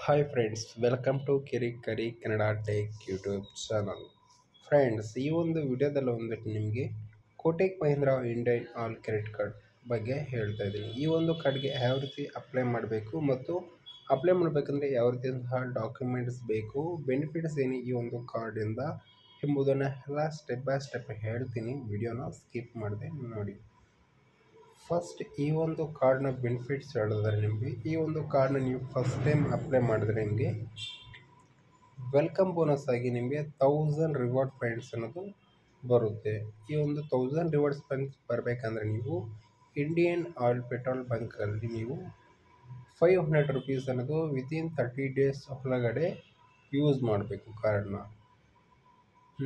Hi friends, welcome to ಕಿರಿ Kannada tech YouTube channel. Friends, ಈ ಒಂದು ವಿಡಿಯೋದಲ್ಲಿ ನಿಮಗೆ Kotak Mahindra Indian all credit card ಬಗ್ಗೆ ಹೇಳ್ತಾ ಇದ್ದೀನಿ. ಈ ಒಂದು ಕಾರ್ಡ್ಗೆ ಯಾವ ರೀತಿ ಅಪ್ಲೈ ಮಾಡಬೇಕು ಮತ್ತು ಅಪ್ಲೈ ಮಾಡಬೇಕಂದ್ರೆ ಯಾವ ರೀತಿಯಂತಹ ಡಾಕ್ಯುಮೆಂಟ್ಸ್ ಬೇಕು, ಬೆನಿಫಿಟ್ಸ್ ಏನು ಈ ಒಂದು ಕಾರ್ಡಿಂದ ಎಂಬುದನ್ನು ಎಲ್ಲ ಸ್ಟೆಪ್ ಬೈ ಸ್ಟೆಪ್ ಹೇಳ್ತೀನಿ. ವಿಡಿಯೋನ ಸ್ಕಿಪ್ ಮಾಡದೆ ನೋಡಿ. ಫಸ್ಟ್ ಈ ಒಂದು ಕಾರ್ಡ್ನ ಬೆನಿಫಿಟ್ಸ್ ಹೇಳಿದ್ರೆ, ನಿಮಗೆ ಈ ಒಂದು ಕಾರ್ಡ್ನ ನೀವು ಫಸ್ಟ್ ಟೈಮ್ ಅಪ್ಲೈ ಮಾಡಿದ್ರೆ ನಿಮಗೆ ವೆಲ್ಕಮ್ ಬೋನಸ್ ಆಗಿ ನಿಮಗೆ 1000 ರಿವಾರ್ಡ್ ಪಾಯಿಂಟ್ಸ್ ಅನ್ನೋದು ಬರುತ್ತೆ. ಈ ಒಂದು 1000 ರಿವಾರ್ಡ್ಸ್ ಪಾಯಿಂಟ್ಸ್ ಬರಬೇಕಂದ್ರೆ ನೀವು ಇಂಡಿಯನ್ ಆಯಿಲ್ ಪೆಟ್ರೋಲ್ ಬಂಕಲ್ಲಿ ನೀವು 500 ರುಪೀಸ್ ಅನ್ನೋದು ವಿತಿನ್ 30 ಡೇಸ್ ಒಳಗಡೆ ಯೂಸ್ ಮಾಡಬೇಕು ಕಾರ್ಡ್ನ.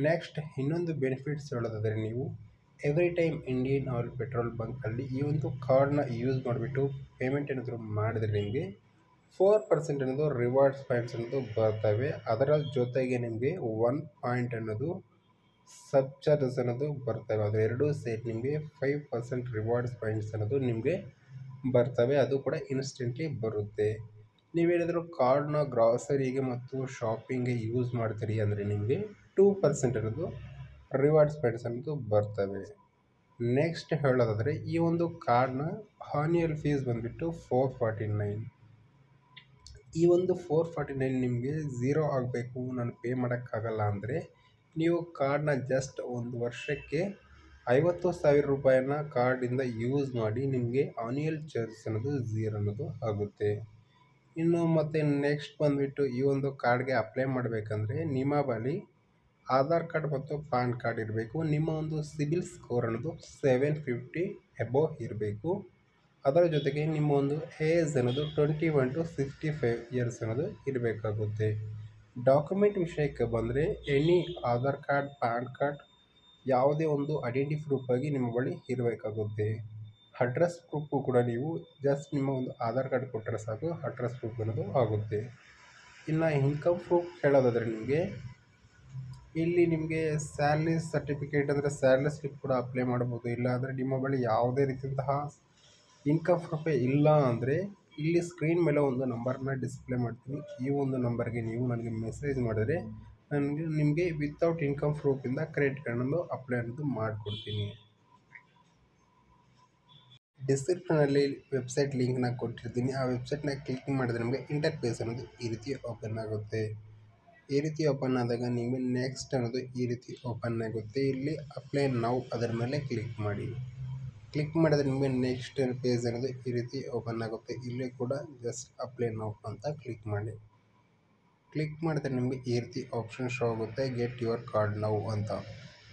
ನೆಕ್ಸ್ಟ್ ಇನ್ನೊಂದು ಬೆನಿಫಿಟ್ಸ್ ಹೇಳೋದಾದರೆ, ನೀವು every time Indian Oil petrol ಬಂಕಲ್ಲಿ ಈ ಒಂದು ಕಾರ್ಡ್ನ ಯೂಸ್ ಮಾಡಿಬಿಟ್ಟು ಪೇಮೆಂಟ್ ಏನಾದರೂ ಮಾಡಿದ್ರೆ ನಿಮಗೆ 4% ಅನ್ನೋದು ರಿವಾರ್ಡ್ಸ್ ಪಾಯಿಂಟ್ಸ್ ಅನ್ನೋದು ಬರ್ತವೆ. ಅದರ ಜೊತೆಗೆ ನಿಮಗೆ 1 ಪಾಯಿಂಟ್ ಅನ್ನೋದು ಸಬ್ ಚಾರ್ಜಸ್ ಅನ್ನೋದು ಬರ್ತವೆ. ಅದು ಎರಡೂ ಸೇರಿ ನಿಮಗೆ 5% ರಿವಾರ್ಡ್ಸ್ ಪಾಯಿಂಟ್ಸ್ ಅನ್ನೋದು ನಿಮಗೆ ಬರ್ತವೆ. ಅದು ಕೂಡ ಇನ್ಸ್ಟೆಂಟ್ಲಿ ಬರುತ್ತೆ. ನೀವೇನಾದರೂ ಕಾರ್ಡ್ನ ಗ್ರಾಸರಿಗೆ ಮತ್ತು ಶಾಪಿಂಗ್ಗೆ ಯೂಸ್ ಮಾಡ್ತೀರಿ ಅಂದರೆ ನಿಮಗೆ 2% ಅನ್ನೋದು ರಿವಾರ್ಡ್ಸ್ ಪಾಯಿಂಟ್ಸ್ ಅನ್ನೋದು ಬರ್ತವೆ. ನೆಕ್ಸ್ಟ್ ಹೇಳೋದಾದರೆ, ಈ ಒಂದು ಕಾರ್ಡ್ನ ಆನ್ಯುವಲ್ ಫೀಸ್ ಬಂದುಬಿಟ್ಟು 449. ಈ ಒಂದು 449 ನಿಮಗೆ ಝೀರೋ ಆಗಬೇಕು, ನಾನು ಪೇ ಮಾಡೋಕ್ಕಾಗಲ್ಲ ಅಂದರೆ ನೀವು ಕಾರ್ಡ್ನ ಜಸ್ಟ್ ಒಂದು ವರ್ಷಕ್ಕೆ 50,000 ರೂಪಾಯಿನ ಕಾರ್ಡಿಂದ ಯೂಸ್ ಮಾಡಿ ನಿಮಗೆ ಆನ್ಯುವಲ್ ಚಾರ್ಜಸ್ ಅನ್ನೋದು ಝೀರೋ ಅನ್ನೋದು ಆಗುತ್ತೆ. ಇನ್ನು ಮತ್ತು ನೆಕ್ಸ್ಟ್ ಬಂದುಬಿಟ್ಟು ಈ ಒಂದು ಕಾರ್ಡ್ಗೆ ಅಪ್ಲೈ ಮಾಡಬೇಕಂದ್ರೆ ನಿಮ್ಮ ಬಳಿ ಆಧಾರ್ ಕಾರ್ಡ್ ಮತ್ತು ಪಾನ್ ಕಾರ್ಡ್ ಇರಬೇಕು. ನಿಮ್ಮ ಒಂದು ಸಿಬಿಲ್ ಸ್ಕೋರ್ ಅನ್ನೋದು 750 ಎಬೋವ್ ಇರಬೇಕು. ಅದರ ಜೊತೆಗೆ ನಿಮ್ಮ ಒಂದು ಏಜ್ ಅನ್ನೋದು 21 to 65 ಇಯರ್ಸ್ ಅನ್ನೋದು ಇರಬೇಕಾಗುತ್ತೆ. ಡಾಕ್ಯುಮೆಂಟ್ ವಿಷಯಕ್ಕೆ ಬಂದರೆ any Aadhaar card, PAN card, ಯಾವುದೇ ಒಂದು ಐಡೆಂಟಿ ಪ್ರೂಫ್ ಆಗಿ ನಿಮ್ಮ ಬಳಿ ಇರಬೇಕಾಗುತ್ತೆ. ಅಡ್ರೆಸ್ ಪ್ರೂಫು ಕೂಡ ನೀವು ಜಸ್ಟ್ ನಿಮ್ಮ ಒಂದು ಆಧಾರ್ ಕಾರ್ಡ್ ಕೊಟ್ಟರೆ ಸಾಕು, ಅಡ್ರೆಸ್ ಪ್ರೂಫ್ ಅನ್ನೋದು ಆಗುತ್ತೆ. ಇನ್ನು ಇನ್ಕಮ್ ಪ್ರೂಫ್ ಹೇಳೋದಾದರೆ, ಇಲ್ಲಿ ನಿಮಗೆ ಸ್ಯಾಲ್ರಿ ಸರ್ಟಿಫಿಕೇಟ್ ಅಂದರೆ ಸ್ಯಾಲ್ರಿ ಸ್ಲಿಪ್ ಕೂಡ ಅಪ್ಲೈ ಮಾಡ್ಬೋದು. ಇಲ್ಲ ಅಂದರೆ ನಿಮ್ಮ ಬಳಿ ಯಾವುದೇ ರೀತಿಯಂತಹ ಇನ್ಕಮ್ ಪ್ರೂಫೇ ಇಲ್ಲ ಅಂದರೆ ಇಲ್ಲಿ ಸ್ಕ್ರೀನ್ ಮೇಲೆ ಒಂದು ನಂಬರ್ನ ಡಿಸ್ಪ್ಲೇ ಮಾಡ್ತೀನಿ. ಈ ಒಂದು ನಂಬರ್ಗೆ ನೀವು ನನಗೆ ಮೆಸೇಜ್ ಮಾಡಿದ್ರೆ ನಿಮಗೆ ವಿತೌಟ್ ಇನ್ಕಮ್ ಪ್ರೂಫಿಂದ ಕ್ರೆಡಿಟ್ ಕಾರ್ಡನ್ನು ಅಪ್ಲೈ ಅನ್ನೋದು ಮಾಡಿಕೊಡ್ತೀನಿ. ಡಿಸ್ಕ್ರಿಪ್ಷನಲ್ಲಿ ವೆಬ್ಸೈಟ್ ಲಿಂಕ್ನ ಕೊಟ್ಟಿರ್ತೀನಿ. ಆ ವೆಬ್ಸೈಟ್ನ ಕ್ಲಿಕ್ ಮಾಡಿದ್ರೆ ನಮಗೆ ಇಂಟರ್ಫೇಸ್ ಅನ್ನೋದು ಈ ರೀತಿ ಓಪನ್ ಆಗುತ್ತೆ. ಈ ರೀತಿ ಓಪನ್ ಆದಾಗ ನಿಮಗೆ ನೆಕ್ಸ್ಟ್ ಅನ್ನೋದು ಈ ರೀತಿ ಓಪನ್ ಆಗುತ್ತೆ. ಇಲ್ಲಿ ಅಪ್ಲೈ ನೌ ಅದರ ಮೇಲೆ ಕ್ಲಿಕ್ ಮಾಡಿ. ಕ್ಲಿಕ್ ಮಾಡಿದ್ರೆ ನಿಮಗೆ ನೆಕ್ಸ್ಟ್ ಪೇಜ್ ಅನ್ನೋದು ಈ ರೀತಿ ಓಪನ್ ಆಗುತ್ತೆ. ಇಲ್ಲಿ ಕೂಡ ಜಸ್ಟ್ ಅಪ್ಲೈ ನೌ ಅಂತ ಕ್ಲಿಕ್ ಮಾಡಿ. ಕ್ಲಿಕ್ ಮಾಡಿದ್ರೆ ನಿಮಗೆ ಈ ರೀತಿ ಆಪ್ಷನ್ ಶೋ ಆಗುತ್ತೆ, ಗೆಟ್ ಯುವರ್ ಕಾರ್ಡ್ ನೌ ಅಂತ.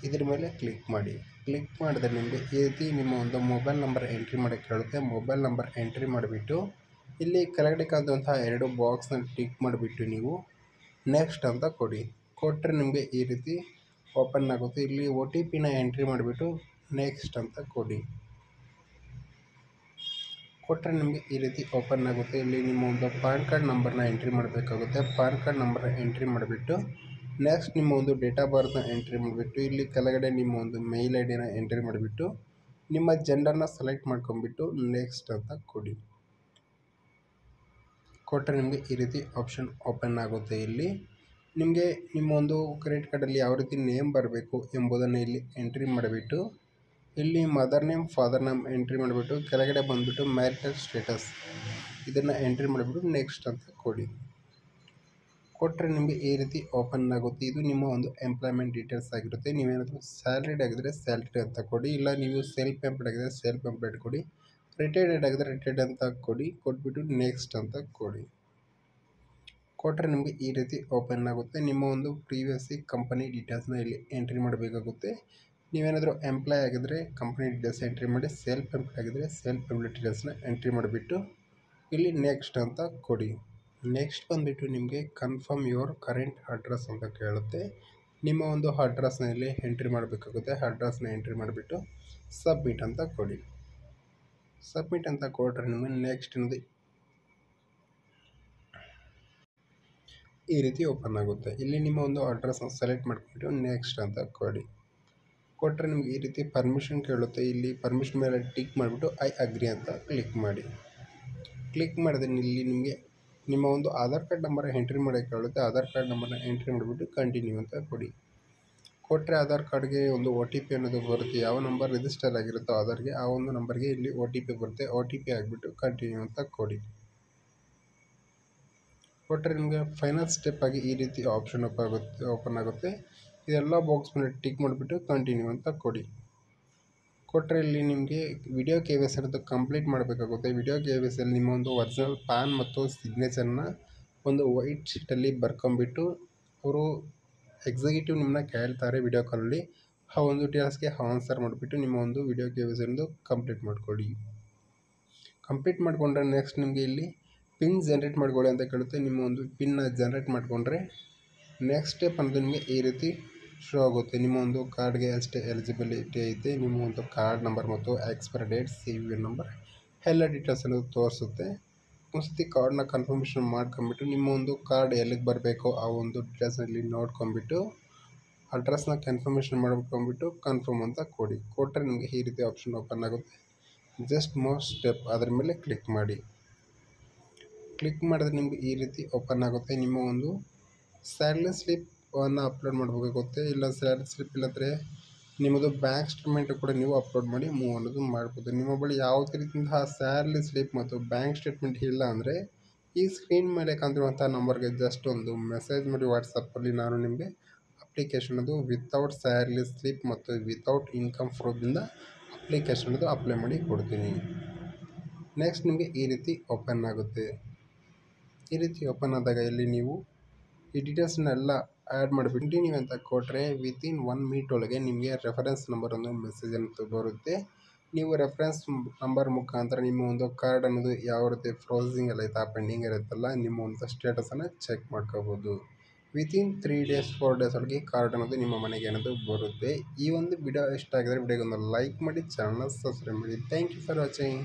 ಇದ್ರ ಮೇಲೆ ಕ್ಲಿಕ್ ಮಾಡಿ. ಕ್ಲಿಕ್ ಮಾಡಿದ್ರೆ ನಿಮಗೆ ಈ ರೀತಿ ನಿಮ್ಮ ಒಂದು ಮೊಬೈಲ್ ನಂಬರ್ ಎಂಟ್ರಿ ಮಾಡೋಕ್ಕೆ ಹೇಳುತ್ತೆ. ಮೊಬೈಲ್ ನಂಬರ್ ಎಂಟ್ರಿ ಮಾಡಿಬಿಟ್ಟು ಇಲ್ಲಿ ಕೆಳಗಡೆ ಕಾದಂತಹ 2 ಬಾಕ್ಸ್ನ ಟಿಕ್ ಮಾಡಿಬಿಟ್ಟು ನೀವು ನೆಕ್ಸ್ಟ್ ಅಂತ ಕೊಟ್ಟರೆ ನಿಮಗೆ ಈ ರೀತಿ ಓಪನ್ ಆಗುತ್ತೆ. ಇಲ್ಲಿ OTP ಎಂಟ್ರಿ ಮಾಡಿಬಿಟ್ಟು ನೆಕ್ಸ್ಟ್ ಅಂತ ಕೊಟ್ಟರೆ ನಿಮಗೆ ಈ ರೀತಿ ಓಪನ್ ಆಗುತ್ತೆ. ಇಲ್ಲಿ ನಿಮ್ಮ ಒಂದು ಪಾನ್ ಕಾರ್ಡ್ ನಂಬರ್ನ ಎಂಟ್ರಿ ಮಾಡಬೇಕಾಗುತ್ತೆ. ಪಾನ್ ಕಾರ್ಡ್ ನಂಬರ್ನ ಎಂಟ್ರಿ ಮಾಡಿಬಿಟ್ಟು ನೆಕ್ಸ್ಟ್ ನಿಮ್ಮ ಒಂದು ಡೇಟ್ ಆಫ್ ಬರ್ತ್ನ ಎಂಟ್ರಿ ಮಾಡಿಬಿಟ್ಟು ಇಲ್ಲಿ ಕೆಳಗಡೆ ನಿಮ್ಮ ಒಂದು ಮೇಲ್ ID ಎಂಟ್ರಿ ಮಾಡಿಬಿಟ್ಟು ನಿಮ್ಮ ಜೆಂಡರ್ನ ಸೆಲೆಕ್ಟ್ ಮಾಡ್ಕೊಂಡ್ಬಿಟ್ಟು ನೆಕ್ಸ್ಟ್ ಅಂತ ಕೊಟ್ಟರೆ ನಿಮಗೆ ಈ ರೀತಿ ಆಪ್ಷನ್ ಓಪನ್ ಆಗುತ್ತೆ. ಇಲ್ಲಿ ನಿಮಗೆ ನಿಮ್ಮ ಒಂದು ಕ್ರೆಡಿಟ್ ಕಾರ್ಡಲ್ಲಿ ಯಾವ ರೀತಿ ನೇಮ್ ಬರಬೇಕು ಎಂಬುದನ್ನು ಇಲ್ಲಿ ಎಂಟ್ರಿ ಮಾಡಿಬಿಟ್ಟು ಇಲ್ಲಿ mother name, father name entry ಮಾಡಿಬಿಟ್ಟು ಕೆಳಗಡೆ ಬಂದುಬಿಟ್ಟು ಮ್ಯಾರಿಟಲ್ ಸ್ಟೇಟಸ್ ಇದನ್ನು ಎಂಟ್ರಿ ಮಾಡಿಬಿಟ್ಟು ನೆಕ್ಸ್ಟ್ ಅಂತ ಕೊಟ್ಟರೆ ನಿಮಗೆ ಈ ರೀತಿ ಓಪನ್ ಆಗುತ್ತೆ. ಇದು ನಿಮ್ಮ ಒಂದು ಎಂಪ್ಲಾಯ್ಮೆಂಟ್ ಡೀಟೇಲ್ಸ್ ಆಗಿರುತ್ತೆ. ನೀವೇನಾದರೂ ಸ್ಯಾಲ್ರಿಡ್ ಆಗಿದ್ದರೆ ಸ್ಯಾಲ್ರಿಡ್ ಅಂತ ಇಲ್ಲ ನೀವು ಸೆಲ್ಫ್ ಎಂಪ್ಲಾಯ್ಡ್ ಆಗಿದ್ದರೆ ಸೆಲ್ಫ್ ಎಂಪ್ಲಾಯ್ಡ್ ರಿಟೈರ್ಡ್ ಆಗಿದ್ದರೆ ರಿಟೈರ್ಡ್ ಅಂತ ಕೊಟ್ಬಿಟ್ಟು ನೆಕ್ಸ್ಟ್ ಅಂತ ಕೊಟ್ಟರೆ ನಿಮಗೆ ಈ ರೀತಿ ಓಪನ್ ಆಗುತ್ತೆ. ನಿಮ್ಮ ಒಂದು ಪ್ರೀವಿಯಸ್ಲಿ ಕಂಪನಿ ಡೀಟೇಲ್ಸ್ನ ಇಲ್ಲಿ ಎಂಟ್ರಿ ಮಾಡಬೇಕಾಗುತ್ತೆ. ನೀವೇನಾದರೂ ಎಂಪ್ಲಾಯ್ ಆಗಿದ್ದರೆ ಕಂಪನಿ ಡೀಟೇಲ್ಸ್ ಎಂಟ್ರಿ ಮಾಡಿ, ಸೆಲ್ಫ್ ಎಂಪ್ಲಾಯ್ ಆಗಿದ್ದರೆ ಸೆಲ್ಫ್ ಎಂಪ್ಲಾಯ್ ಡೀಟೇಲ್ಸ್ನ ಎಂಟ್ರಿ ಮಾಡಿಬಿಟ್ಟು ಇಲ್ಲಿ ನೆಕ್ಸ್ಟ್ ಅಂತ ನೆಕ್ಸ್ಟ್ ಬಂದುಬಿಟ್ಟು ನಿಮಗೆ ಕನ್ಫರ್ಮ್ ಯುವರ್ ಕರೆಂಟ್ ಅಡ್ರೆಸ್ ಅಂತ ಕೇಳುತ್ತೆ. ನಿಮ್ಮ ಒಂದು ಅಡ್ರೆಸ್ನ ಇಲ್ಲಿ ಎಂಟ್ರಿ ಮಾಡಬೇಕಾಗುತ್ತೆ. ಅಡ್ರೆಸ್ನ ಎಂಟ್ರಿ ಮಾಡಿಬಿಟ್ಟು ಸಬ್ಮಿಟ್ ಅಂತ ಸಬ್ಮಿಟ್ ಅಂತ ಕೊಟ್ಟರೆ ನಿಮಗೆ ನೆಕ್ಸ್ಟ್ ಅನ್ನೋದು ಈ ರೀತಿ ಓಪನ್ ಆಗುತ್ತೆ. ಇಲ್ಲಿ ನಿಮ್ಮ ಒಂದು ಅಡ್ರೆಸ್ನ ಸೆಲೆಕ್ಟ್ ಮಾಡಿಬಿಟ್ಟು ನೆಕ್ಸ್ಟ್ ಅಂತ ಕೊಟ್ಟರೆ ನಿಮಗೆ ಈ ರೀತಿ ಪರ್ಮಿಷನ್ ಕೇಳುತ್ತೆ. ಇಲ್ಲಿ ಪರ್ಮಿಷನ್ ಮೇಲೆ ಟಿಕ್ ಮಾಡಿಬಿಟ್ಟು ಐ ಅಗ್ರಿ ಅಂತ ಕ್ಲಿಕ್ ಮಾಡಿ. ಕ್ಲಿಕ್ ಮಾಡಿದ್ರೆ ಇಲ್ಲಿ ನಿಮಗೆ ನಿಮ್ಮ ಒಂದು ಆಧಾರ್ ಕಾರ್ಡ್ ನಂಬರ್ ಎಂಟ್ರಿ ಮಾಡೋಕ್ಕೆ ಕೇಳುತ್ತೆ. ಆಧಾರ್ ಕಾರ್ಡ್ ನಂಬರ್ನ ಎಂಟ್ರಿ ಮಾಡಿಬಿಟ್ಟು ಕಂಟಿನ್ಯೂ ಅಂತ ಕೊಡಿ. ಕೊಟ್ಟರೆ ಆಧಾರ್ ಕಾರ್ಡ್ಗೆ ಒಂದು ಒ ಟಿ ಪಿ ಅನ್ನೋದು ಬರುತ್ತೆ. ಯಾವ ನಂಬರ್ ರಿಜಿಸ್ಟರ್ ಆಗಿರುತ್ತೋ ಆಧಾರ್ಗೆ ಆ ಒಂದು ನಂಬರ್ಗೆ ಇಲ್ಲಿ ಒ ಟಿ ಪಿ ಬರುತ್ತೆ. ಒ ಟಿ ಪಿ ಆಗಿಬಿಟ್ಟು ಕಂಟಿನ್ಯೂ ಅಂತ ಕೊಡಿ. ಕೊಟ್ಟರೆ ನಿಮಗೆ ಫೈನಲ್ ಸ್ಟೆಪ್ ಆಗಿ ಈ ರೀತಿ ಆಪ್ಷನ್ ಓಪನ್ ಆಗುತ್ತೆ. ಇದೆಲ್ಲ ಬಾಕ್ಸ್ ಮೇಲೆ ಟಿಕ್ ಮಾಡಿಬಿಟ್ಟು ಕಂಟಿನ್ಯೂ ಅಂತ ಕೊಡಿ. ಕೊಟ್ಟರೆ ಇಲ್ಲಿ ನಿಮಗೆ ವಿಡಿಯೋ ಕೆ ವೈ ಸಿ ಅನ್ನೋದು ಕಂಪ್ಲೀಟ್ ಮಾಡಬೇಕಾಗುತ್ತೆ. ವಿಡಿಯೋ ಕೆ ವೈ ಸಿಯಲ್ಲಿ ನಿಮ್ಮ ಒಂದು ಒರಿಜಿನಲ್ ಪ್ಯಾನ್ ಮತ್ತು ಸಿಗ್ನೇಚರ್ನ ಒಂದು ವೈಟ್ ಶೀಟಲ್ಲಿ ಬರ್ಕೊಂಬಿಟ್ಟು ಅವರು ಎಕ್ಸಿಕ್ಯೂಟಿವ್ ನಿಮ್ಮನ್ನ ಕೇಳ್ತಾರೆ ವಿಡಿಯೋ ಕಾಲಲ್ಲಿ. ಆ ಒಂದು ಡೀಟೇಲ್ಸ್ಗೆ ಆನ್ಸರ್ ಮಾಡಿಬಿಟ್ಟು ನಿಮ್ಮ ಒಂದು ವಿಡಿಯೋ ಕೆ ವೈ ಸಿ ಅನ್ನೋದು ಕಂಪ್ಲೀಟ್ ಮಾಡಿಕೊಳ್ಳಿ. ಕಂಪ್ಲೀಟ್ ಮಾಡಿಕೊಂಡ್ರೆ ನೆಕ್ಸ್ಟ್ ನಿಮಗೆ ಇಲ್ಲಿ ಪಿನ್ ಜನ್ರೇಟ್ ಮಾಡ್ಕೊಳ್ಳಿ ಅಂತ ಕೇಳುತ್ತೆ. ನಿಮ್ಮ ಒಂದು ಪಿನ್ನ ಜನ್ರೇಟ್ ಮಾಡಿಕೊಂಡ್ರೆ ನೆಕ್ಸ್ಟ್ ಸ್ಟೆಪ್ ಅನ್ನೋದು ನಿಮಗೆ ಈ ರೀತಿ ಶೋ ಆಗುತ್ತೆ. ನಿಮ್ಮ ಒಂದು ಕಾರ್ಡ್ಗೆ ಅಷ್ಟೇ ಎಲಿಜಿಬಿಲಿಟಿ ಐತೆ. ನಿಮ್ಮ ಒಂದು ಕಾರ್ಡ್ ನಂಬರ್ ಮತ್ತು expiry date, C V number ಎಲ್ಲ ಡೀಟೇಲ್ಸ್ ಅನ್ನೋದು ತೋರಿಸುತ್ತೆ. ಒಂದ್ಸತಿ ಕಾರ್ಡ್ನ ಕನ್ಫರ್ಮೇಷನ್ ಮಾಡ್ಕೊಂಬಿಟ್ಟು ನಿಮ್ಮ ಒಂದು ಕಾರ್ಡ್ ಎಲ್ಲಿಗೆ ಬರಬೇಕೋ ಆ ಒಂದು ಡೀಟೇಲ್ಸ್ನಲ್ಲಿ ನೋಡ್ಕೊಂಬಿಟ್ಟು ಅಡ್ರೆಸ್ನ ಕನ್ಫರ್ಮೇಷನ್ ಮಾಡ್ಕೊಂಬಿಟ್ಟು ಕನ್ಫರ್ಮ್ ಅಂತ ಕೊಡಿ. ಕೊಟ್ಟರೆ ನಿಮಗೆ ಈ ರೀತಿ ಆಪ್ಷನ್ ಓಪನ್ ಆಗುತ್ತೆ. ಜಸ್ಟ್ ಮೋರ್ ಸ್ಟೆಪ್ ಅದರ ಮೇಲೆ ಕ್ಲಿಕ್ ಮಾಡಿ. ಕ್ಲಿಕ್ ಮಾಡಿದ್ರೆ ನಿಮಗೆ ಈ ರೀತಿ ಓಪನ್ ಆಗುತ್ತೆ. ನಿಮ್ಮ ಒಂದು ಸ್ಯಾಲರಿ ಸ್ಲಿಪ್ಪನ್ನು ಅಪ್ಲೋಡ್ ಮಾಡಬೇಕಾಗುತ್ತೆ. ಇಲ್ಲ ಸ್ಯಾಲರಿ ಸ್ಲಿಪ್ ಇಲ್ಲಂದರೆ ನಿಮ್ಮದು ಬ್ಯಾಂಕ್ ಸ್ಟೇಟ್ಮೆಂಟ್ ಕೂಡ ನೀವು ಅಪ್ಲೋಡ್ ಮಾಡಿ ಮೂವ್ ಅನ್ನೋದು ಮಾಡ್ಬೋದು. ನಿಮ್ಮ ಬಳಿ ಯಾವುದೇ ರೀತಿಯಿಂದ ಸ್ಯಾಲರಿ ಸ್ಲಿಪ್ ಮತ್ತು ಬ್ಯಾಂಕ್ ಸ್ಟೇಟ್ಮೆಂಟ್ ಇಲ್ಲ ಅಂದರೆ ಈ ಸ್ಕ್ರೀನ್ ಮೇಲೆ ಕಾಣ್ತಿರುವಂಥ ನಂಬರ್ಗೆ ಜಸ್ಟ್ ಒಂದು ಮೆಸೇಜ್ ಮಾಡಿ ವಾಟ್ಸಪ್ಪಲ್ಲಿ. ನಾನು ನಿಮಗೆ ಅಪ್ಲಿಕೇಶನ್ ಅದು ವಿತೌಟ್ ಸ್ಯಾಲರಿ ಸ್ಲಿಪ್ ಮತ್ತು ವಿತೌಟ್ ಇನ್ಕಮ್ ಪ್ರೂಫಿಂದ ಅಪ್ಲಿಕೇಶನ್ ಅದು ಅಪ್ಲೈ ಮಾಡಿ ಕೊಡ್ತೀನಿ. ನೆಕ್ಸ್ಟ್ ನಿಮಗೆ ಈ ರೀತಿ ಓಪನ್ ಆಗುತ್ತೆ. ಈ ರೀತಿ ಓಪನ್ ಆದಾಗ ಇಲ್ಲಿ ನೀವು ಈ ಡೀಟೇಲ್ಸ್ನೆಲ್ಲ ಆ್ಯಡ್ ಮಾಡಿಬಿಟ್ಟು ಕಂಟಿನ್ಯೂ ಅಂತ ಕೊಟ್ಟರೆ ವಿತಿನ್ 1 ಮಿನಿಟ್ ಒಳಗೆ ನಿಮಗೆ ರೆಫರೆನ್ಸ್ ನಂಬರ್ ಒಂದು ಮೆಸೇಜ್ ಅಂತ ಬರುತ್ತೆ. ನೀವು ರೆಫರೆನ್ಸ್ ನಂಬರ್ ಮುಖಾಂತರ ನಿಮ್ಮ ಒಂದು ಕಾರ್ಡ್ ಅನ್ನೋದು ಯಾವ ರೀತಿ ಪ್ರೊಸೆಸಿಂಗ್ ಎಲ್ಲ ಐತಾ ಪೆಂಡಿಂಗ್ ಇರುತ್ತಲ್ಲ ನಿಮ್ಮ ಒಂದು ಸ್ಟೇಟಸನ್ನು ಚೆಕ್ ಮಾಡ್ಕೋಬೋದು. ವಿತಿನ್ 3 ಡೇಸ್ 4 ಡೇಸ್ ಒಳಗೆ ಕಾರ್ಡ್ ಅನ್ನೋದು ನಿಮ್ಮ ಮನೆಗೆ ಅನ್ನೋದು ಬರುತ್ತೆ. ಈ ಒಂದು ವಿಡಿಯೋ ಇಷ್ಟ ಆಗಿದ್ರೆ ವಿಡಿಯೋಗೆ ಒಂದು ಲೈಕ್ ಮಾಡಿ, ಚಾನಲ್ನ ಸಬ್ಸ್ಕ್ರೈಬ್ ಮಾಡಿ. Thank you for watching.